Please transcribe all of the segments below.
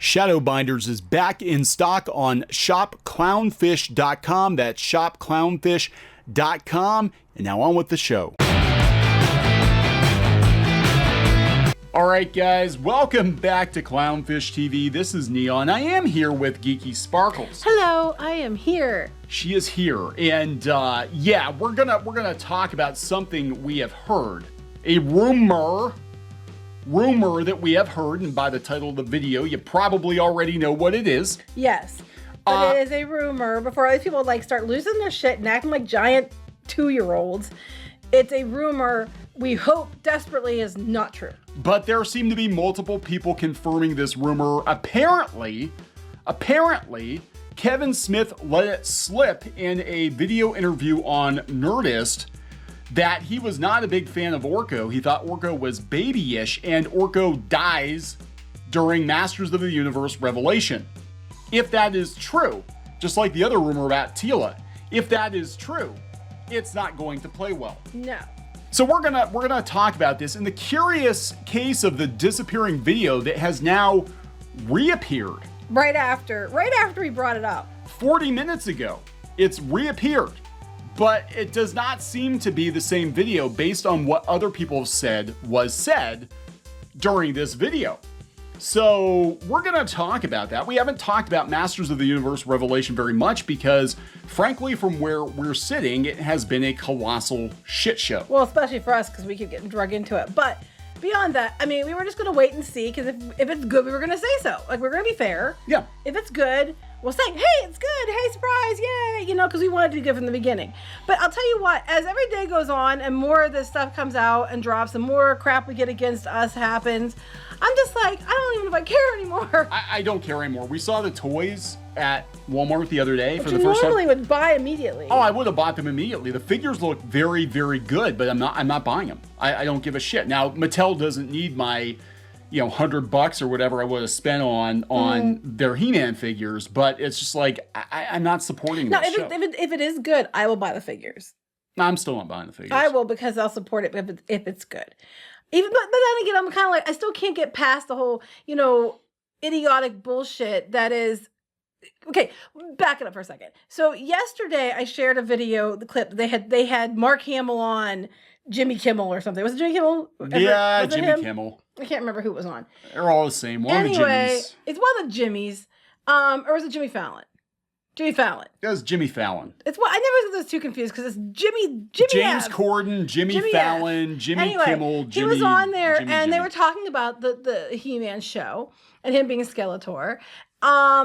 Shadowbinders is back in stock on shopclownfish.com. That's shopclownfish.com. And now on with the show. All right, guys, welcome back to Clownfish TV. This is Neon. I am here with Geeky Sparkles. Hello, I am here. She is here, and yeah, we're gonna talk about something we have heard, a rumor that we have heard, and by the title of the video, you probably already know what it is. Yes, but it is a rumor. Before other people start losing their shit and acting like giant 2-year-olds, it's a rumor. We hope desperately is not true. But there seem to be multiple people confirming this rumor. Apparently, Kevin Smith let it slip in a video interview on Nerdist that he was not a big fan of Orko. He thought Orko was babyish, and Orko dies during Masters of the Universe Revelation. If that is true, just like the other rumor about Tila, if that is true, it's not going to play well. No. So we're gonna talk about this in the curious case of the disappearing video that has now reappeared. Right after we brought it up. 40 minutes ago, it's reappeared. But it does not seem to be the same video based on what other people have said was said during this video. So we're gonna talk about that. We haven't talked about Masters of the Universe Revelation very much because, frankly, from where we're sitting, it has been a colossal shit show. Well, especially for us because we keep getting drug into it. But beyond that, I mean, we were just gonna wait and see because if it's good, we were gonna say so. Like, we're gonna be fair. Yeah. If it's good, we'll say, hey, it's good. Hey, surprise, yay, because we wanted to be good from the beginning. But I'll tell you what, as every day goes on and more of this stuff comes out and drops and more crap we get against us happens, I'm just like, I don't even know if I care anymore. I don't care anymore. We saw the toys at Walmart the other day Which for the first time. you normally would buy immediately. Oh, I would have bought them immediately. The figures look very, very good, but I'm not buying them. I don't give a shit. Now, Mattel doesn't need my, $100 or whatever I would have spent on their He-Man figures, but it's just like I'm not supporting that show. If it is good, I will buy the figures. No, I'm still not buying the figures. I will because I'll support it if it's good. But then again, I'm kind of like I still can't get past the whole idiotic bullshit that is. Okay, back it up for a second. So yesterday I shared a video, the clip they had Mark Hamill on Jimmy Kimmel or something. Was it Jimmy Kimmel? Yeah, Jimmy Kimmel. I can't remember who was on. They're all the same. One of the Jimmys. It's one of the Jimmys. Or was it Jimmy Fallon? Jimmy Fallon. It was Jimmy Fallon. It's what I never get those two confused because it's Jimmy James F. Jimmy Fallon, F. Jimmy anyway, Kimmel, Jimmy. He was on there Jimmy. They were talking about the He-Man show and him being a Skeletor.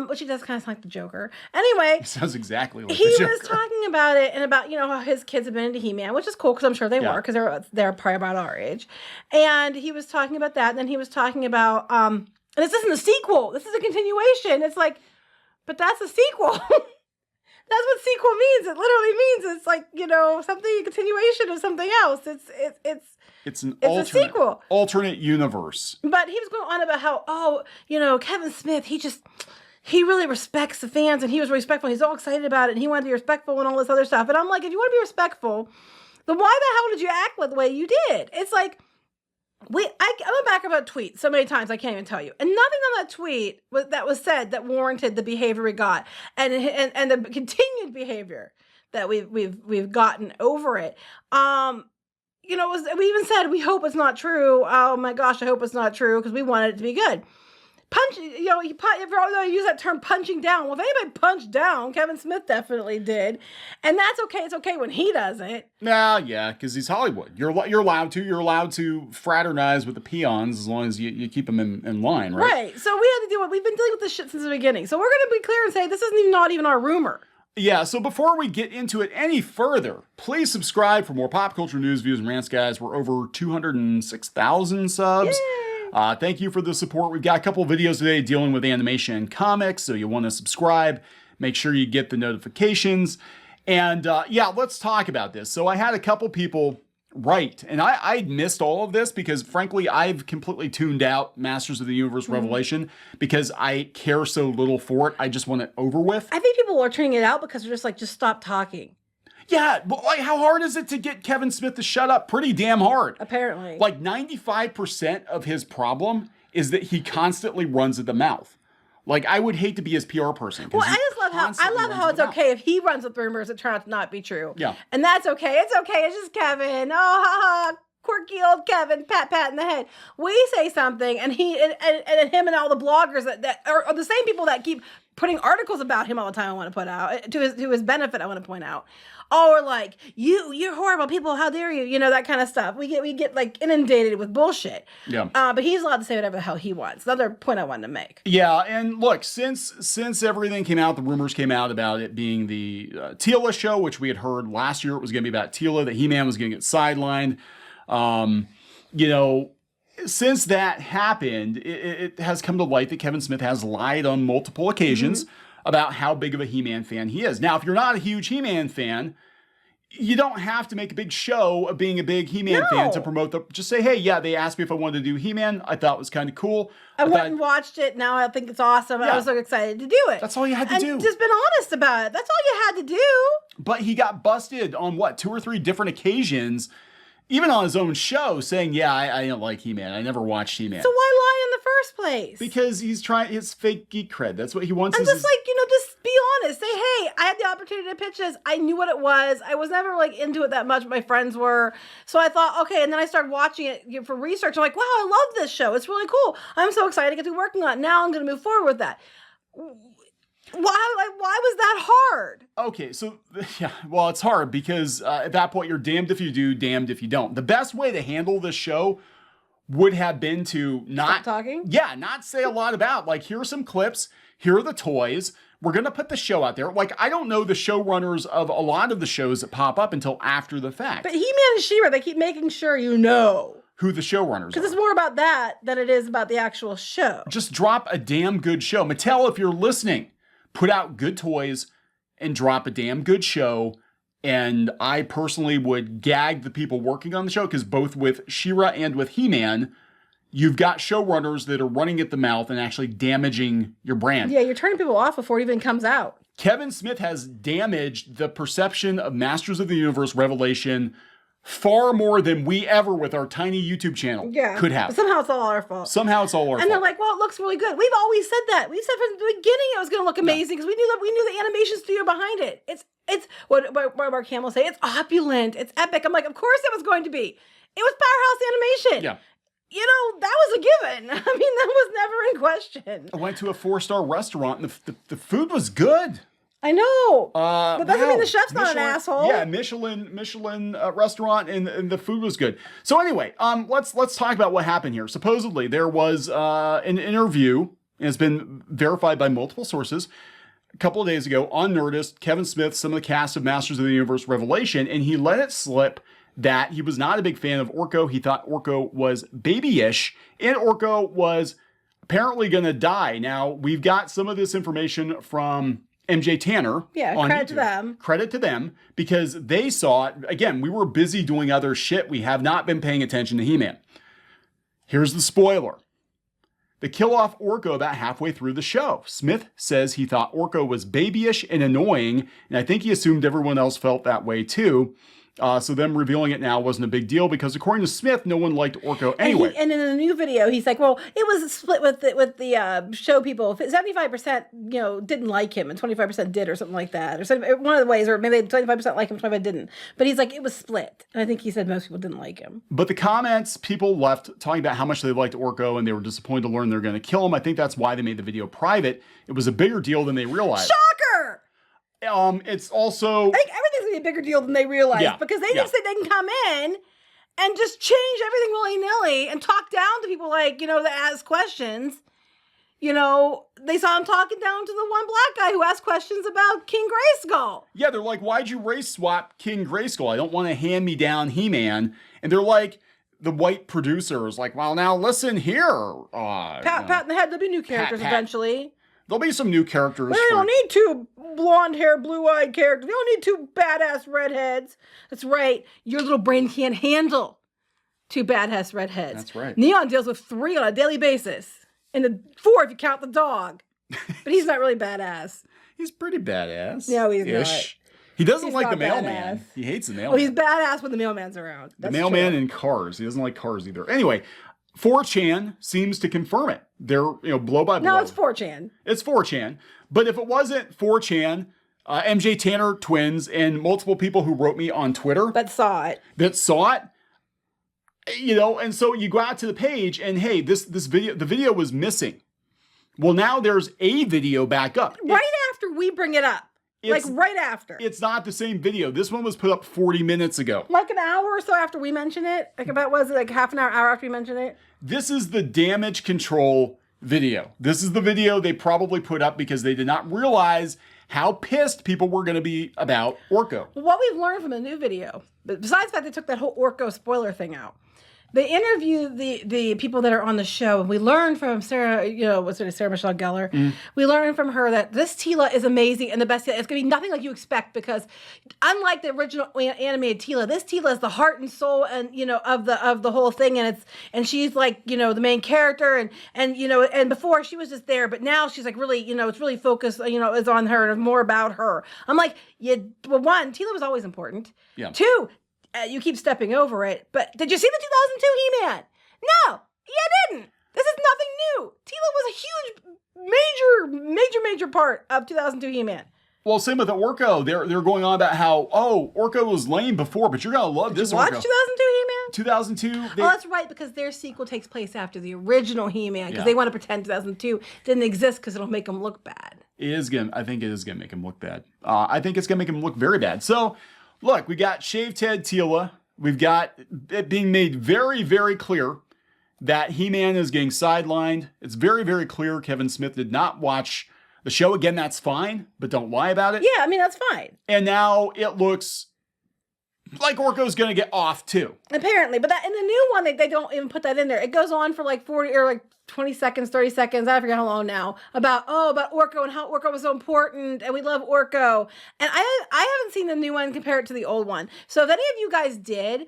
Which he does kind of sound like the Joker. Anyway. He sounds exactly like the He Joker. was talking about it and about, how his kids have been into He-Man, which is cool because I'm sure they were because they're probably about our age. And he was talking about that. And then he was talking about, and this isn't a sequel. This is a continuation. It's like, but that's a sequel. That's what sequel means. It literally means it's like, something, a continuation of something else. It's a sequel. Alternate universe. But he was going on about how, Kevin Smith, he really respects the fans and he was respectful. He's all excited about it and he wanted to be respectful and all this other stuff. And I'm like, if you want to be respectful, then why the hell did you act the way you did? It's like, I'm back about a tweet so many times I can't even tell you. And nothing on that tweet that was said that warranted the behavior we got and the continued behavior that we've gotten over it. We even said we hope it's not true. Oh my gosh, I hope it's not true because we wanted it to be good. You use that term punching down. Well, if anybody punched down, Kevin Smith definitely did. And that's okay. It's okay when he does it. Yeah, because he's Hollywood. You're allowed to fraternize with the peons as long as you keep them in line, right? Right. So we had to deal with, we've been dealing with this shit since the beginning. So we're going to be clear and say this isn't not even our rumor. Yeah, so before we get into it any further, please subscribe for more pop culture news, views, and rants, guys. We're over 206,000 subs. Yay. Thank you for the support. We've got a couple videos today dealing with animation and comics, so you want to subscribe. Make sure you get the notifications. And let's talk about this. So I had a couple people write, and I missed all of this because, frankly, I've completely tuned out Masters of the Universe Revelation because I care so little for it. I just want it over with. I think people are tuning it out because they're just like, just stop talking. Yeah, but how hard is it to get Kevin Smith to shut up? Pretty damn hard. Apparently. 95% of his problem is that he constantly runs at the mouth. Like, I would hate to be his PR person. Well, I just love how it's okay if he runs with rumors that turn out to not be true. Yeah. And that's okay. It's okay. It's just Kevin. Oh, ha ha. Quirky old Kevin, pat in the head. We say something, and and him and all the bloggers that are the same people that keep putting articles about him all the time. I want to put out to his benefit. I want to point out. Oh, we're like, you're horrible people. How dare you? You know, that kind of stuff. We get like inundated with bullshit. Yeah. But he's allowed to say whatever the hell he wants. Another point I wanted to make. Yeah, and look, since everything came out, the rumors came out about it being the Tila show, which we had heard last year it was going to be about Tila, that He-Man was going to get sidelined. You know, since that happened, it has come to light that Kevin Smith has lied on multiple occasions about how big of a He-Man fan he is. Now, if you're not a huge He-Man fan, you don't have to make a big show of being a big He-Man fan to promote the. Just say, hey, yeah, they asked me if I wanted to do He-Man. I thought it was kind of cool. I went and watched it. Now I think it's awesome. Yeah. I was so excited to do it. That's all you had to do. Just been honest about it. That's all you had to do. But he got busted on 2 or 3 different occasions, even on his own show, saying, yeah, I don't like He-Man. I never watched He-Man. So why lie in the first place? Because he's trying his fake geek cred. That's what he wants. I'm just just be honest. Say, hey, I had the opportunity to pitch this. I knew what it was. I was never like into it that much. My friends were. So I thought, okay. And then I started watching it for research. I'm like, wow, I love this show. It's really cool. I'm so excited to get to working on it. Now I'm going to move forward with that. Why was that hard? Okay, so, yeah, well, it's hard because at that point, you're damned if you do, damned if you don't. The best way to handle this show would have been to not... Stop talking? Yeah, not say a lot about, like, here are some clips, here are the toys, we're going to put the show out there. Like, I don't know the showrunners of a lot of the shows that pop up until after the fact. But He-Man and She-Ra, they keep making sure you know who the showrunners are. Because it's more about that than it is about the actual show. Just drop a damn good show. Mattel, if you're listening, put out good toys and drop a damn good show. And I personally would gag the people working on the show because both with She-Ra and with He-Man, you've got showrunners that are running at the mouth and actually damaging your brand. Yeah, you're turning people off before it even comes out. Kevin Smith has damaged the perception of Masters of the Universe Revelation far more than we ever, with our tiny YouTube channel, could have. But somehow it's all our fault. Somehow it's all our fault. And they're like, well, it looks really good. We've always said that. We said from the beginning it was going to look amazing because we knew the animation studio behind it. It's what Mark Hamill say. It's opulent. It's epic. I'm like, of course it was going to be. It was Powerhouse Animation. Yeah. You know, that was a given. I mean, that was never in question. I went to a 4-star restaurant and the food was good. I know. But doesn't mean the chef's not an asshole. Yeah, Michelin restaurant and the food was good. So anyway, let's talk about what happened here. Supposedly there was an interview, and it's been verified by multiple sources, a couple of days ago on Nerdist, Kevin Smith, some of the cast of Masters of the Universe Revelation, and he let it slip that he was not a big fan of Orko. He thought Orko was babyish, and Orko was apparently going to die. Now, we've got some of this information from MJ Tanner. Yeah, on credit YouTube. to them. Credit to them, because they saw it. Again, we were busy doing other shit. We have not been paying attention to He-Man. Here's the spoiler. They kill off Orko about halfway through the show. Smith says he thought Orko was babyish and annoying, and I think he assumed everyone else felt that way too. So them revealing it now wasn't a big deal because according to Smith, no one liked Orko anyway. And in a new video, he's like, well, it was split with the show people. 75%, didn't like him and 25% did or something like that. Or so, one of the ways, or maybe 25% like him, 25% didn't. But he's like, it was split. And I think he said most people didn't like him. But the comments, people left talking about how much they liked Orko and they were disappointed to learn they're going to kill him. I think that's why they made the video private. It was a bigger deal than they realized. Shocker! It's also... I think everything's going to be a bigger deal than they realize because they just think they can come in and just change everything willy-nilly and talk down to people that ask questions. They saw him talking down to the one black guy who asked questions about King Grayskull. Yeah, they're like, why'd you race swap King Grayskull? I don't want to hand me down He-Man. And they're like, the white producers, like, well, now listen here. Pat in the head, there'll be new characters eventually. There'll be some new characters. We don't need 2 blonde-haired, blue-eyed characters. We don't need 2 badass redheads. That's right. Your little brain can't handle 2 badass redheads. That's right. Neon deals with 3 on a daily basis. And the 4 if you count the dog. But he's not really badass. He's pretty badass. No, he's not. He doesn't like the mailman. Badass. He hates the mailman. Well, he's badass when the mailman's around. That's the mailman and cars. He doesn't like cars either. Anyway, 4chan seems to confirm it. They're, blow by blow. No, it's 4chan. It's 4chan. But if it wasn't 4chan, MJ Tanner twins and multiple people who wrote me on Twitter That saw it. and so you go out to the page and hey, the video was missing. Well, now there's a video back up. Right after we bring it up. Like right after. It's not the same video. This one was put up 40 minutes ago. Like an hour or so after we mentioned it. Like about, was it like half an hour after we mentioned it? This is the damage control video. This is the video they probably put up because they did not realize how pissed people were going to be about Orko. Well, what we've learned from the new video, besides the fact they took that whole Orko spoiler thing out, they interviewed the people that are on the show, and we learned from Sarah, Sarah Michelle Gellar. We learned from her that this Tila is amazing and the best. It's going to be nothing like you expect because, unlike the original animated Tila, this Tila is the heart and soul and of the whole thing, and she's like the main character, and before she was just there, but now she's like really it's really focused is on her and more about her. I'm like, one, Tila was always important. Yeah. Two. You keep stepping over it, but did you see the 2002 He-Man? No, you didn't. This is nothing new. Tila was a huge, major part of 2002 He-Man. Well, same with the Orko. They're going on about how, Orko was lame before, but you're going to love this Orko. Watch 2002 He-Man? 2002. Oh, that's right, because their sequel takes place after the original He-Man, because they want to pretend 2002 didn't exist because it'll make them look bad. I think it is going to make him look bad. I think it's going to make him look very bad. So, look, we got shaved head Tila. We've got it being made very, very clear that He-Man is getting sidelined. It's very, very clear Kevin Smith did not watch the show. Again, that's fine, but don't lie about it. Yeah, I mean, that's fine. And now it looks like Orko's going to get off too. Apparently, but that in the new one, they don't even put that in there. It goes on for like 40 or like 20 seconds, 30 seconds, I forget how long now, about Orko and how Orko was so important and we love Orko. And I haven't seen the new one compared to the old one. So if any of you guys did,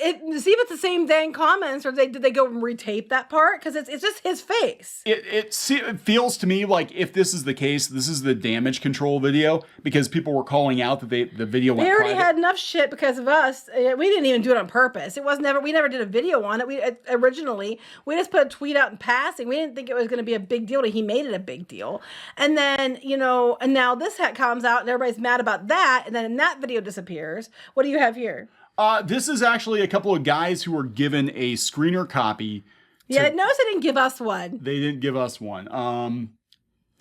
see if it's the same dang comments or did they go and retape that part? Because it's just his face. It feels to me like if this is the case, this is the damage control video because people were calling out that the video went They already private. had enough shit because of us. We didn't even do it on purpose. We never did a video on it. Originally, we just put a tweet out in passing. We didn't think it was going to be a big deal. He made it a big deal. And then, and now this comes out and everybody's mad about that. And then that video disappears. What do you have here? This is actually a couple of guys who were given a screener copy. Yeah, notice they didn't give us one. They didn't give us one.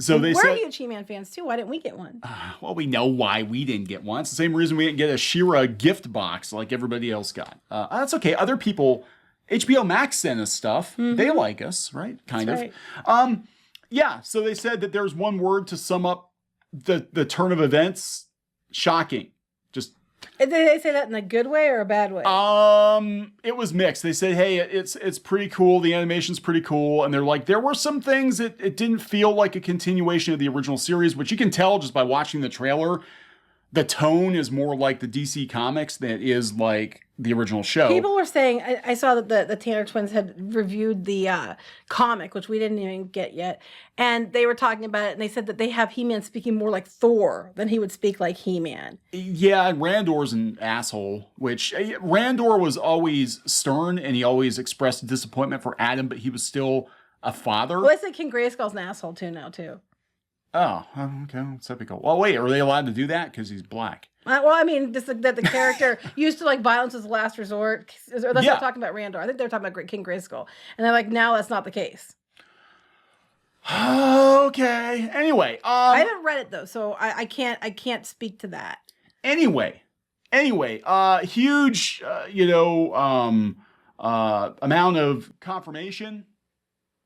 So they said, we're huge He-Man fans too. Why didn't we get one? Well, we know why we didn't get one. It's the same reason we didn't get a She-Ra gift box like everybody else got. That's okay. Other people, HBO Max sent us stuff. Mm-hmm. They like us, right? Kind That's of. Right. Yeah, so they said that there's one word to sum up the turn of events. Shocking. Just. Did they say that in a good way or a bad way? It was mixed. They said, hey, it's pretty cool. The animation's pretty cool. And they're like, there were some things that it didn't feel like a continuation of the original series, which you can tell just by watching the trailer. The tone is more like the DC Comics than it is like the original show. People were saying, I saw that the Tanner twins had reviewed the comic, which we didn't even get yet. And they were talking about it, and they said that they have He-Man speaking more like Thor than he would speak like He-Man. Yeah, and Randor's an asshole, which Randor was always stern, and he always expressed disappointment for Adam, but he was still a father. Well, they said King Grayskull's an asshole too. Oh, okay, that's typical. Well, wait, are they allowed to do that? Because he's black. Well, I mean, just that the character used to like violence as a last resort. That's what they're talking about Randor. I think they're talking about King Grayskull. And they're like, now that's not the case. Okay. Anyway. I haven't read it though, so I can't speak to that. Anyway, huge, amount of confirmation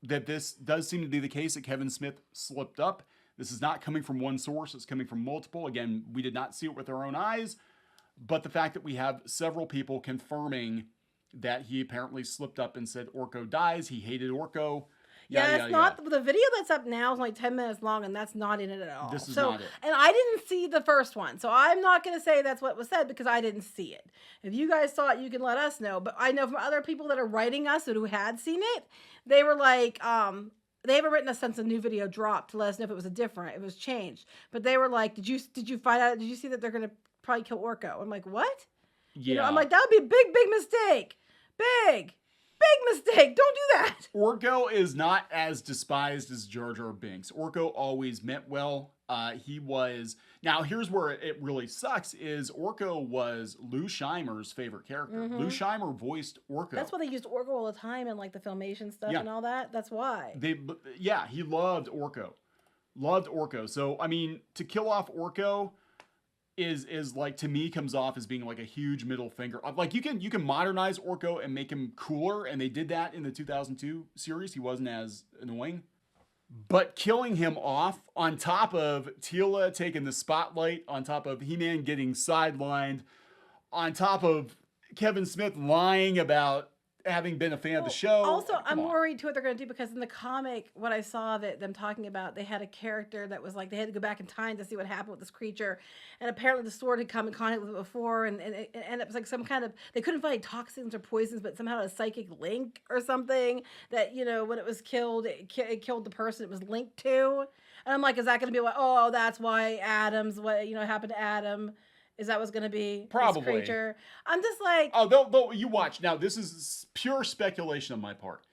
that this does seem to be the case, that Kevin Smith slipped up. This is not coming from one source. It's coming from multiple. Again, we did not see it with our own eyes, but the fact that we have several people confirming that he apparently slipped up and said Orko dies. He hated Orko. Yeah, it's not the video that's up now is only 10 minutes long, and that's not in it at all. This is not it. And I didn't see the first one, so I'm not going to say that's what was said because I didn't see it. If you guys saw it, you can let us know. But I know from other people that are writing us who had seen it, they were like, they haven't written us since the new video dropped to let us know if it was it was changed. But they were like, did you find out? Did you see that they're going to probably kill Orko? I'm like, what? Yeah. I'm like, that would be a big mistake. Big big mistake. Don't do that. Orko is not as despised as Jar Jar Binks. Orko always meant well. He was... Now, here's where it really sucks, is Orko was Lou Scheimer's favorite character. Mm-hmm. Lou Scheimer voiced Orko. That's why they used Orko all the time in like the Filmation stuff and all that. That's why. He loved Orko. Loved Orko. So, I mean, to kill off Orko is like, to me, comes off as being like a huge middle finger. Like, you can modernize Orko and make him cooler, and they did that in the 2002 series. He wasn't as annoying. But killing him off, on top of Teela taking the spotlight, on top of He-Man getting sidelined, on top of Kevin Smith lying about having been a fan of the show. Also, I'm worried too what they're going to do, because in the comic, what I saw that them talking about, they had a character that was like, they had to go back in time to see what happened with this creature. And apparently the Sword had come in contact with it before, and it was like some kind of, they couldn't find toxins or poisons, but somehow a psychic link or something that, you know, when it was killed, it killed the person it was linked to. And I'm like, is that going to be what, oh, that's why Adam's, what, you know, happened to Adam? Is that what's going to be probably this creature? I'm just like... Oh, they'll, you watch. Now, this is pure speculation on my part.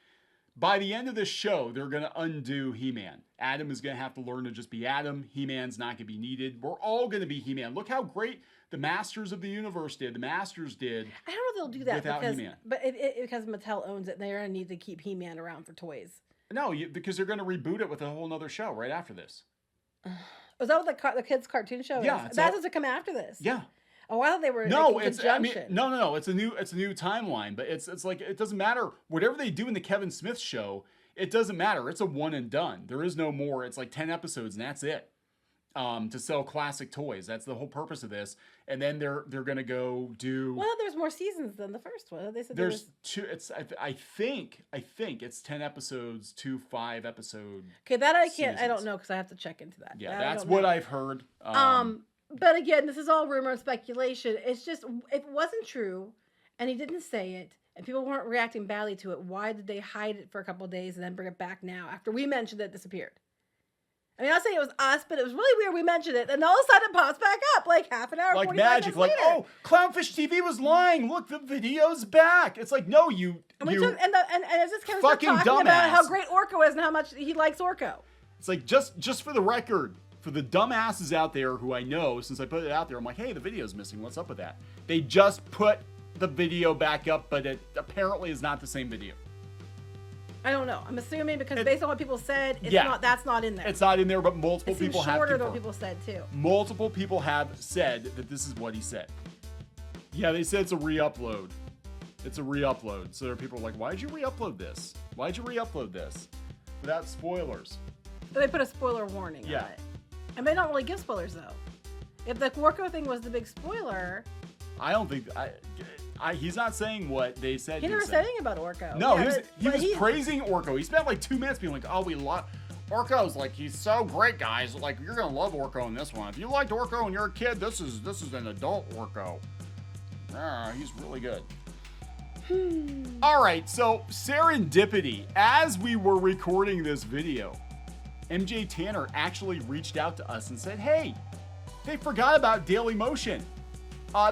By the end of this show, they're going to undo He-Man. Adam is going to have to learn to just be Adam. He-Man's not going to be needed. We're all going to be He-Man. Look how great the Masters of the Universe did. The Masters did. I don't know if they'll do that without He-Man. But because Mattel owns it, they're going to need to keep He-Man around for toys. No, because they're going to reboot it with a whole nother show right after this. Was that what the kids' cartoon show Yeah, is? That doesn't come after this. Yeah. Oh, I thought they were no, like, it's conjunction. I mean, no. It's a new timeline, but it's like, it doesn't matter whatever they do in the Kevin Smith show. It doesn't matter. It's a one and done. There is no more. It's like 10 episodes and that's it. To sell classic toys. That's the whole purpose of this. And then they're gonna go do. Well, there's more seasons than the first one. They said there's two. It's I think it's 10 episodes, 2 5-episode. Okay, that I can't. Seasons. I don't know because I have to check into that. Yeah, that's what I've heard. But again, this is all rumor and speculation. It's just, if it wasn't true, and he didn't say it, and people weren't reacting badly to it, why did they hide it for a couple of days and then bring it back now after we mentioned it disappeared? I mean, I'm not saying it was us, but it was really weird we mentioned it, and all of a sudden it pops back up like half an hour, like 45 magic. Like, later. oh, Clownfish TV was lying. Look, the video's back. It's like, no, and it's just Kevin fucking talking dumbass. about how great Orko is and how much he likes Orko. It's like, just for the record, for the dumbasses out there who I know, since I put it out there, I'm like, hey, the video's missing. What's up with that? They just put the video back up, but it apparently is not the same video. I don't know. I'm assuming because based on what people said, that's not in there. It's not in there, but multiple people have shorter confirmed. than what people said too. Multiple people have said that this is what he said. Yeah, they said it's a re-upload. It's a re-upload. So there are people like, why'd you re-upload this? Why'd you re-upload this? Without spoilers. But they put a spoiler warning on it. And they don't really give spoilers though. If the Orko thing was the big spoiler, I don't think he's not saying what they said. He never said anything about Orko. No, he was praising Orko. He spent like 2 minutes being like, "Oh, we love Orko's like he's so great, guys. Like you're gonna love Orko in this one. If you liked Orko and you're a kid, this is an adult Orko. He's really good." All right, so serendipity. As we were recording this video, MJ Tanner actually reached out to us and said, "Hey, they forgot about Daily Motion.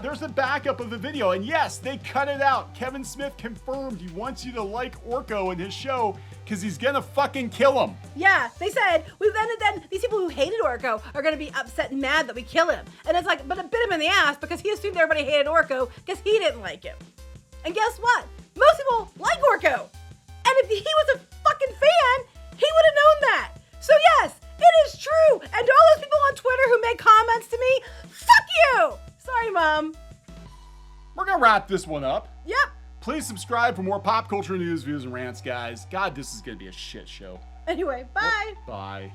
There's a backup of the video, and yes, they cut it out. Kevin Smith confirmed he wants you to like Orko in his show because he's gonna fucking kill him." Yeah, they said then these people who hated Orko are gonna be upset and mad that we kill him. And it's like, but it bit him in the ass because he assumed everybody hated Orko because he didn't like him. And guess what? Most people like Orko. And if he was a fucking fan, he would have known that. So yes, it is true. And to all those people on Twitter who make comments to me, fuck you. Sorry, Mom. We're gonna wrap this one up. Yep. Please subscribe for more pop culture news, views, and rants, guys. God, this is gonna be a shit show. Anyway, bye. Bye.